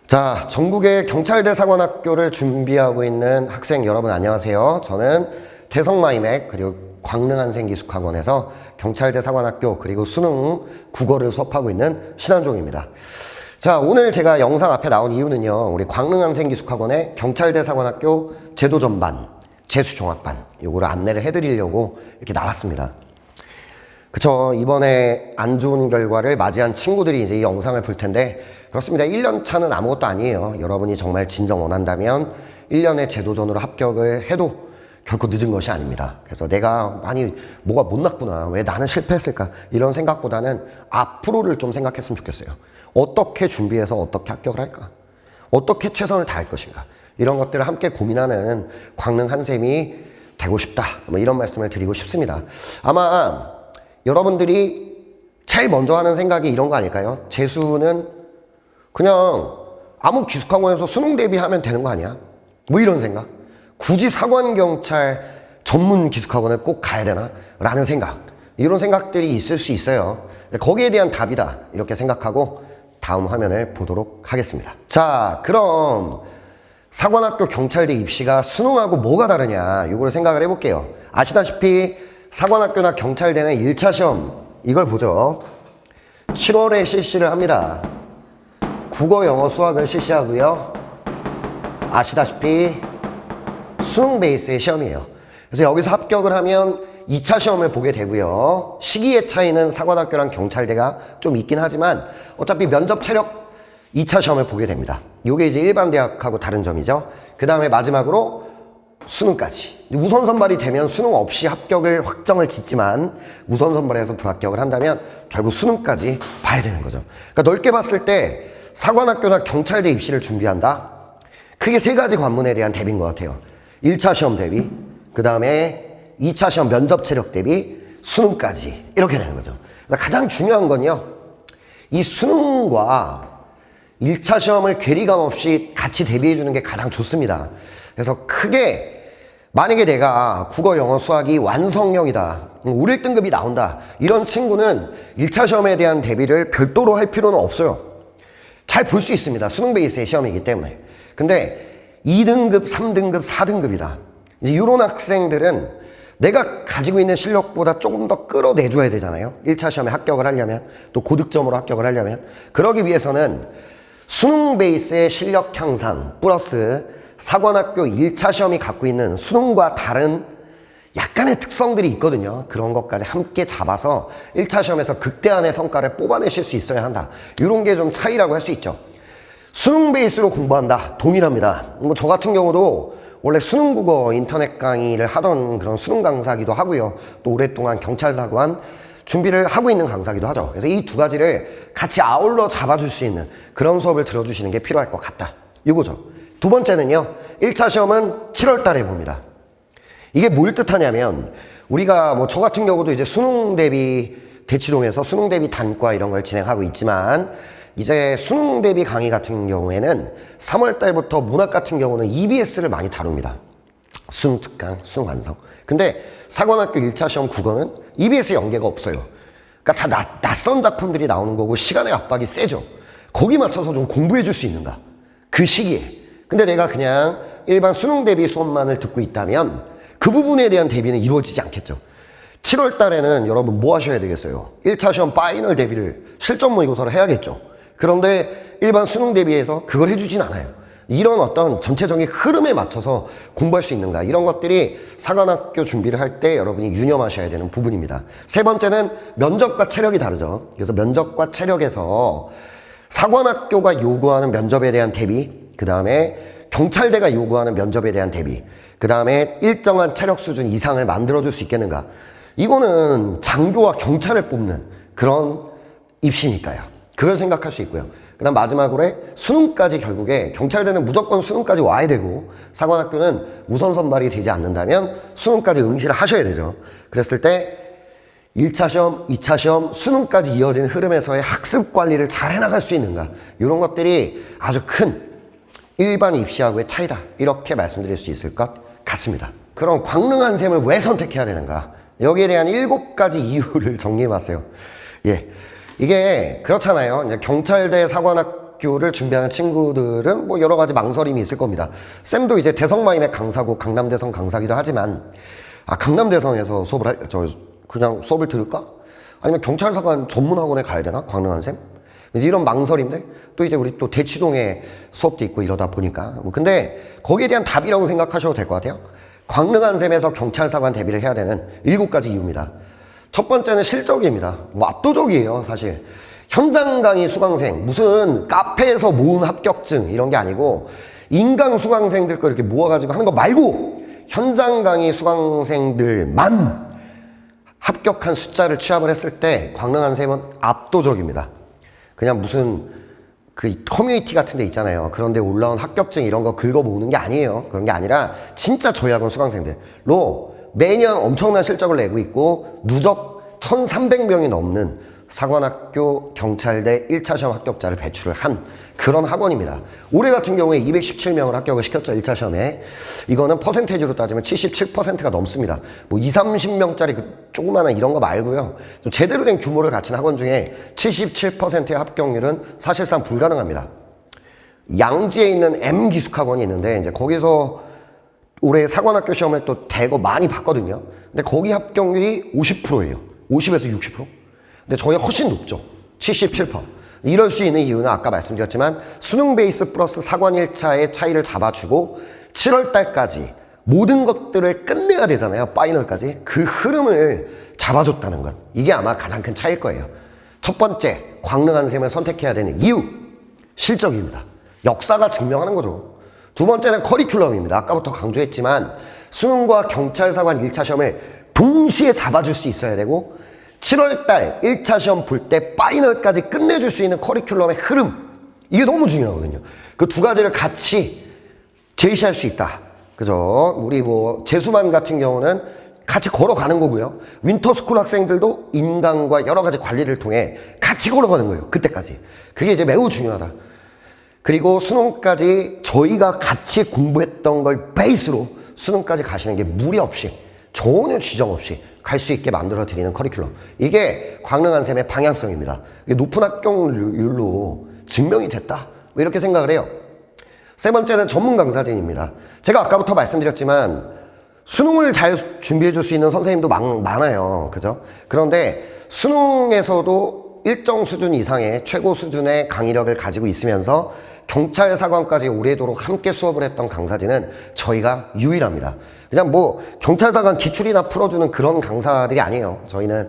자, 전국의 경찰대 사관학교를 준비하고 있는 학생 여러분 안녕하세요. 저는 대성마이맥 그리고 광릉한생기숙학원에서 경찰대 사관학교 그리고 수능 국어를 수업하고 있는 신한종입니다. 자, 오늘 제가 영상 앞에 나온 이유는요, 우리 광릉한생기숙학원의 경찰대 사관학교 제도 전반, 재수종합반 요거를 안내를 해드리려고 이렇게 나왔습니다. 그쵸, 이번에 안 좋은 결과를 맞이한 친구들이 이제 이 영상을 볼 텐데, 그렇습니다. 1년 차는 아무것도 아니에요. 여러분이 정말 진정 원한다면 1년의 제도전으로 합격을 해도 결코 늦은 것이 아닙니다. 그래서 내가 많이 뭐가 못났구나, 왜 나는 실패했을까, 이런 생각보다는 앞으로를 좀 생각했으면 좋겠어요. 어떻게 준비해서 어떻게 합격을 할까, 어떻게 최선을 다할 것인가, 이런 것들을 함께 고민하는 광릉 한샘이 되고 싶다, 뭐 이런 말씀을 드리고 싶습니다. 아마 여러분들이 제일 먼저 하는 생각이 이런 거 아닐까요? 재수는 그냥 아무 기숙학원에서 수능 대비하면 되는 거 아니야? 뭐 이런 생각. 굳이 사관경찰 전문 기숙학원을 꼭 가야 되나? 라는 생각. 이런 생각들이 있을 수 있어요. 거기에 대한 답이다, 이렇게 생각하고 다음 화면을 보도록 하겠습니다. 자, 그럼 사관학교 경찰대 입시가 수능하고 뭐가 다르냐, 이걸 생각을 해볼게요. 아시다시피 사관학교나 경찰대는 1차 시험, 이걸 보죠. 7월에 실시를 합니다. 국어, 영어, 수학을 실시하고요. 아시다시피 수능 베이스의 시험이에요. 그래서 여기서 합격을 하면 2차 시험을 보게 되고요. 시기의 차이는 사관학교랑 경찰대가 좀 있긴 하지만 어차피 면접 체력 2차 시험을 보게 됩니다. 이게 이제 일반 대학하고 다른 점이죠. 그 다음에 마지막으로 수능까지. 우선 선발이 되면 수능 없이 합격을 확정을 짓지만 우선 선발에서 불합격을 한다면 결국 수능까지 봐야 되는 거죠. 그러니까 넓게 봤을 때 사관학교나 경찰대 입시를 준비한다, 크게 세 가지 관문에 대한 대비인 것 같아요. 1차 시험 대비, 그 다음에 2차 시험 면접 체력 대비, 수능까지, 이렇게 되는 거죠. 그래서 가장 중요한 건요, 이 수능과 1차 시험을 괴리감 없이 같이 대비해 주는 게 가장 좋습니다. 그래서 크게 만약에 내가 국어, 영어, 수학이 완성형이다, 5, 1등급이 나온다, 이런 친구는 1차 시험에 대한 대비를 별도로 할 필요는 없어요. 잘 볼 수 있습니다. 수능 베이스의 시험이기 때문에. 근데 2등급, 3등급, 4등급이다. 이제 이런 학생들은 내가 가지고 있는 실력보다 조금 더 끌어내줘야 되잖아요. 1차 시험에 합격을 하려면, 또 고득점으로 합격을 하려면. 그러기 위해서는 수능 베이스의 실력 향상 플러스 사관학교 1차 시험이 갖고 있는 수능과 다른 약간의 특성들이 있거든요. 그런 것까지 함께 잡아서 1차 시험에서 극대한의 성과를 뽑아내실 수 있어야 한다. 이런 게 좀 차이라고 할 수 있죠. 수능 베이스로 공부한다, 동일합니다. 뭐 저 같은 경우도 원래 수능 국어 인터넷 강의를 하던 그런 수능 강사기도 하고요. 또 오랫동안 경찰사관 준비를 하고 있는 강사기도 하죠. 그래서 이 두 가지를 같이 아울러 잡아줄 수 있는 그런 수업을 들어주시는 게 필요할 것 같다, 이거죠. 두 번째는요, 1차 시험은 7월 달에 봅니다. 이게 뭘 뜻하냐면, 우리가 뭐 저 같은 경우도 이제 수능 대비 대치동에서 수능 대비 단과 이런 걸 진행하고 있지만, 이제 수능 대비 강의 같은 경우에는 3월 달부터 문학 같은 경우는 EBS를 많이 다룹니다. 수능 특강, 수능 완성. 근데 사관학교 1차 시험 국어는 EBS 연계가 없어요. 그러니까 다 낯선 작품들이 나오는 거고 시간의 압박이 세죠. 거기 맞춰서 좀 공부해 줄 수 있는가, 그 시기에. 근데 내가 그냥 일반 수능 대비 수업만을 듣고 있다면 그 부분에 대한 대비는 이루어지지 않겠죠. 7월 달에는 여러분 뭐 하셔야 되겠어요? 1차 시험 파이널 대비를 실전 모의고사를 해야겠죠. 그런데 일반 수능 대비해서 그걸 해주진 않아요. 이런 어떤 전체적인 흐름에 맞춰서 공부할 수 있는가, 이런 것들이 사관학교 준비를 할 때 여러분이 유념하셔야 되는 부분입니다. 세 번째는 면접과 체력이 다르죠. 그래서 면접과 체력에서 사관학교가 요구하는 면접에 대한 대비, 그 다음에 경찰대가 요구하는 면접에 대한 대비, 그 다음에 일정한 체력 수준 이상을 만들어줄 수 있겠는가. 이거는 장교와 경찰을 뽑는 그런 입시니까요. 그걸 생각할 수 있고요. 그 다음 마지막으로 수능까지, 결국에 경찰대는 무조건 수능까지 와야 되고 사관학교는 우선 선발이 되지 않는다면 수능까지 응시를 하셔야 되죠. 그랬을 때 1차 시험, 2차 시험, 수능까지 이어진 흐름에서의 학습 관리를 잘 해나갈 수 있는가, 이런 것들이 아주 큰 일반 입시하고의 차이다, 이렇게 말씀드릴 수 있을 것 같습니다. 그럼 광릉한샘을 왜 선택해야 되는가, 여기에 대한 7가지 이유를 정리해봤어요. 예, 이게 그렇잖아요. 이제 경찰대 사관학 사관학교를 준비하는 친구들은 뭐 여러 가지 망설임이 있을 겁니다. 쌤도 이제 대성마임의 강사고 강남대성 강사기도 하지만 강남대성에서 그냥 수업을 들을까? 아니면 경찰사관 전문학원에 가야 되나? 광릉한 쌤? 이런 망설임들? 또 이제 우리 또 대치동에 수업도 있고 이러다 보니까 근데 거기에 대한 답이라고 생각하셔도 될 것 같아요. 광릉한 쌤에서 경찰사관 대비를 해야 되는 7가지 이유입니다. 첫 번째는 실적입니다. 뭐 압도적이에요, 사실. 현장 강의 수강생, 무슨 카페에서 모은 합격증 이런 게 아니고 인강 수강생들 거 이렇게 모아가지고 하는 거 말고 현장 강의 수강생들만 합격한 숫자를 취합을 했을 때 광릉한 쌤은 압도적입니다. 그냥 무슨 그 커뮤니티 같은 데 있잖아요. 그런데 올라온 합격증 이런 거 긁어 모으는 게 아니에요. 그런 게 아니라 진짜 저희 학원 수강생들로 매년 엄청난 실적을 내고 있고 누적 1,300명이 넘는 사관학교 경찰대 1차 시험 합격자를 배출을 한 그런 학원입니다. 올해 같은 경우에 217명을 합격을 시켰죠. 1차 시험에. 이거는 퍼센테이지로 따지면 77%가 넘습니다. 뭐 20, 30명짜리 그 조그마한 이런 거 말고요. 좀 제대로 된 규모를 갖춘 학원 중에 77%의 합격률은 사실상 불가능합니다. 양지에 있는 M기숙학원이 있는데 이제 거기서 올해 사관학교 시험을 또 대거 많이 봤거든요. 근데 거기 합격률이 50%예요. 50에서 60%. 근데 저희 훨씬 높죠. 77%. 이럴 수 있는 이유는 아까 말씀드렸지만 수능 베이스 플러스 사관 1차의 차이를 잡아주고 7월 달까지 모든 것들을 끝내야 되잖아요. 파이널까지. 그 흐름을 잡아줬다는 것. 이게 아마 가장 큰 차이일 거예요. 첫 번째, 광릉한 쌤을 선택해야 되는 이유. 실적입니다. 역사가 증명하는 거죠. 두 번째는 커리큘럼입니다. 아까부터 강조했지만 수능과 경찰사관 1차 시험을 동시에 잡아줄 수 있어야 되고 7월달 1차 시험 볼 때 파이널까지 끝내줄 수 있는 커리큘럼의 흐름, 이게 너무 중요하거든요. 그 두 가지를 같이 제시할 수 있다. 그죠? 우리 뭐 재수반 같은 경우는 같이 걸어가는 거고요. 윈터스쿨 학생들도 인강과 여러 가지 관리를 통해 같이 걸어가는 거예요. 그때까지. 그게 이제 매우 중요하다. 그리고 수능까지 저희가 같이 공부했던 걸 베이스로 수능까지 가시는 게 무리 없이 전혀 지정 없이 갈 수 있게 만들어 드리는 커리큘럼. 이게 광릉한 쌤의 방향성입니다. 이게 높은 합격률로 증명이 됐다. 이렇게 생각을 해요. 세 번째는 전문 강사진입니다. 제가 아까부터 말씀드렸지만 수능을 잘 준비해 줄 수 있는 선생님도 많아요. 그죠? 그런데 수능에서도 일정 수준 이상의 최고 수준의 강의력을 가지고 있으면서 경찰사관까지 오래도록 함께 수업을 했던 강사진은 저희가 유일합니다. 그냥 뭐 경찰사관 기출이나 풀어주는 그런 강사들이 아니에요. 저희는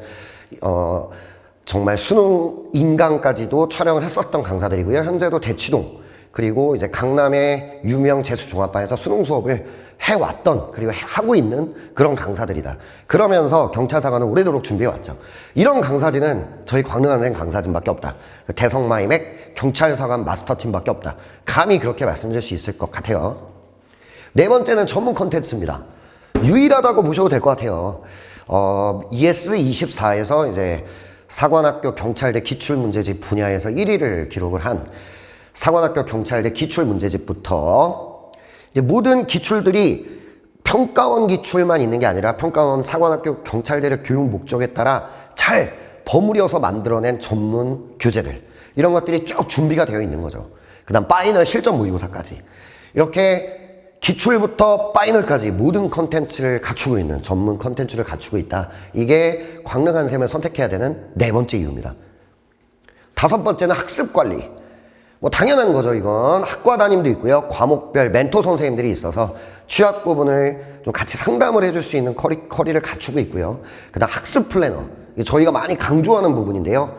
정말 수능 인강까지도 촬영을 했었던 강사들이고요. 현재도 대치동 그리고 이제 강남의 유명 재수종합반에서 수능 수업을 해왔던 그리고 하고 있는 그런 강사들이다. 그러면서 경찰사관을 오래도록 준비해왔죠. 이런 강사진은 저희 광릉한 강사진밖에 없다. 대성마이맥 경찰사관 마스터팀밖에 없다. 감히 그렇게 말씀드릴 수 있을 것 같아요. 네 번째는 전문 컨텐츠입니다. 유일하다고 보셔도 될 것 같아요. ES24에서 이제 사관학교 경찰대 기출문제집 분야에서 1위를 기록을 한 사관학교 경찰대 기출문제집부터 이제 모든 기출들이 평가원 기출만 있는 게 아니라 평가원 사관학교 경찰대의 교육 목적에 따라 잘 버무려서 만들어낸 전문 교재들, 이런 것들이 쭉 준비가 되어 있는 거죠. 그 다음 파이널 실전 모의고사까지 이렇게 기출부터 파이널까지 모든 컨텐츠를 갖추고 있는 전문 컨텐츠를 갖추고 있다. 이게 광릉한 쌤을 선택해야 되는 네 번째 이유입니다. 다섯 번째는 학습관리. 뭐 당연한 거죠. 이건 학과 담임도 있고요. 과목별 멘토 선생님들이 있어서 취약 부분을 좀 같이 상담을 해줄 수 있는 커리를 갖추고 있고요. 그 다음 학습 플래너. 저희가 많이 강조하는 부분인데요.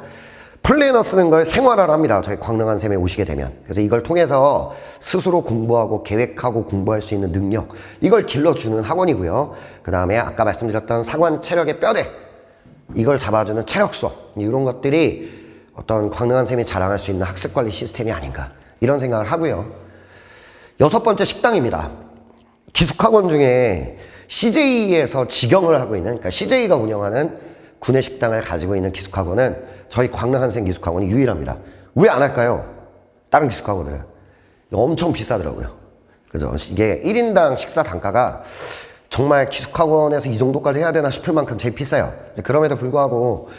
플래너 쓰는 걸 생활화를 합니다. 저희 광릉한 쌤에 오시게 되면. 그래서 이걸 통해서 스스로 공부하고 계획하고 공부할 수 있는 능력, 이걸 길러주는 학원이고요. 그 다음에 아까 말씀드렸던 사관 체력의 뼈대, 이걸 잡아주는 체력 수업, 이런 것들이 어떤 광릉한 쌤이 자랑할 수 있는 학습관리 시스템이 아닌가, 이런 생각을 하고요. 여섯 번째 식당입니다. 기숙학원 중에 CJ에서 직영을 하고 있는, 그러니까 CJ가 운영하는 구내식당을 가지고 있는 기숙학원은 저희 광릉한 쌤 기숙학원이 유일합니다. 왜 안 할까요? 다른 기숙학원들은 엄청 비싸더라고요. 그죠? 이게 1인당 식사 단가가 정말 기숙학원에서 이 정도까지 해야 되나 싶을 만큼 제일 비싸요. 그럼에도 불구하고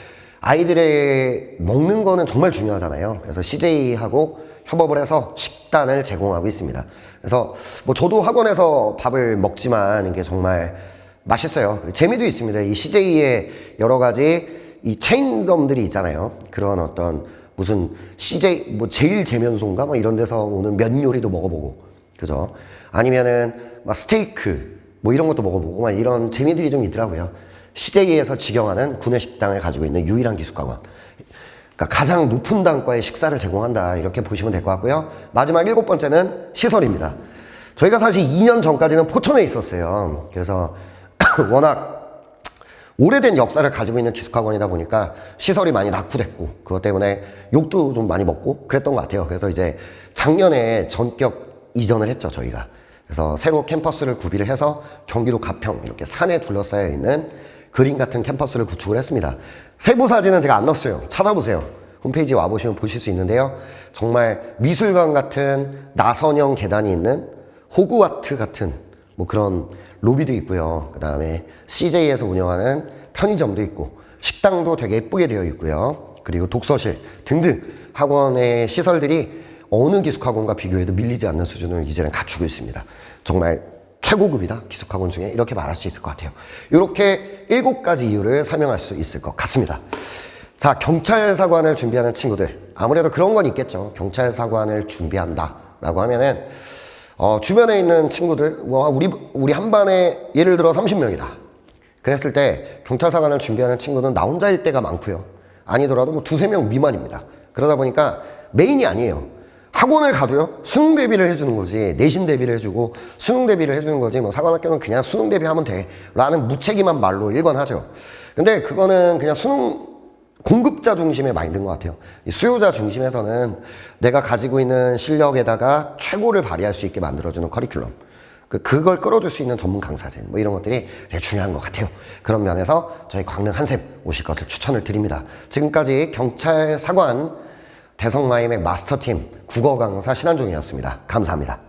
아이들의 먹는 거는 정말 중요하잖아요. 그래서 CJ하고 협업을 해서 식단을 제공하고 있습니다. 그래서 뭐 저도 학원에서 밥을 먹지만 이게 정말 맛있어요. 재미도 있습니다. 이 CJ의 여러 가지 이 체인점들이 있잖아요. 그런 어떤 무슨 CJ 뭐 제일 재면소인가 뭐 이런 데서 오는 면 요리도 먹어보고, 그죠? 아니면은 막 스테이크 뭐 이런 것도 먹어보고 막 이런 재미들이 좀 있더라고요. CJ에서 직영하는 구내식당을 가지고 있는 유일한 기숙학원. 그러니까 가장 높은 단가의 식사를 제공한다, 이렇게 보시면 될 것 같고요. 마지막 7번째는 시설입니다. 저희가 사실 2년 전까지는 포천에 있었어요. 그래서 워낙 오래된 역사를 가지고 있는 기숙학원이다 보니까 시설이 많이 낙후됐고, 그것 때문에 욕도 좀 많이 먹고 그랬던 것 같아요. 그래서 이제 작년에 전격 이전을 했죠, 저희가. 그래서 새로 캠퍼스를 구비를 해서 경기도 가평 이렇게 산에 둘러싸여 있는 그림 같은 캠퍼스를 구축을 했습니다. 세부 사진은 제가 안 넣었어요. 찾아보세요. 홈페이지에 와보시면 보실 수 있는데요. 정말 미술관 같은 나선형 계단이 있는 호그와트 같은 뭐 그런 로비도 있고요. 그 다음에 CJ에서 운영하는 편의점도 있고, 식당도 되게 예쁘게 되어 있고요. 그리고 독서실 등등 학원의 시설들이 어느 기숙학원과 비교해도 밀리지 않는 수준을 이제는 갖추고 있습니다. 정말 최고급이다, 기숙학원 중에, 이렇게 말할 수 있을 것 같아요. 이렇게 7가지 이유를 설명할 수 있을 것 같습니다. 자, 경찰사관을 준비하는 친구들, 아무래도 그런 건 있겠죠. 경찰사관을 준비한다 라고 하면은 주변에 있는 친구들, 우리 한 반에 예를 들어 30명이다 그랬을 때 경찰사관을 준비하는 친구는 나 혼자일 때가 많고요. 아니더라도 뭐 2-3명 미만입니다. 그러다 보니까 메인이 아니에요. 학원을 가도요, 수능 대비를 해주는 거지, 내신 대비를 해주고 수능 대비를 해주는 거지, 뭐 사관학교는 그냥 수능 대비하면 돼 라는 무책임한 말로 일관하죠. 근데 그거는 그냥 수능 공급자 중심의 마인드인 것 같아요. 이 수요자 중심에서는 내가 가지고 있는 실력에다가 최고를 발휘할 수 있게 만들어주는 커리큘럼, 그걸 끌어줄 수 있는 전문 강사진, 뭐 이런 것들이 되게 중요한 것 같아요. 그런 면에서 저희 광릉 한샘 오실 것을 추천을 드립니다. 지금까지 경찰사관 대성마이맥 마스터팀 국어 강사 신한종이었습니다. 감사합니다.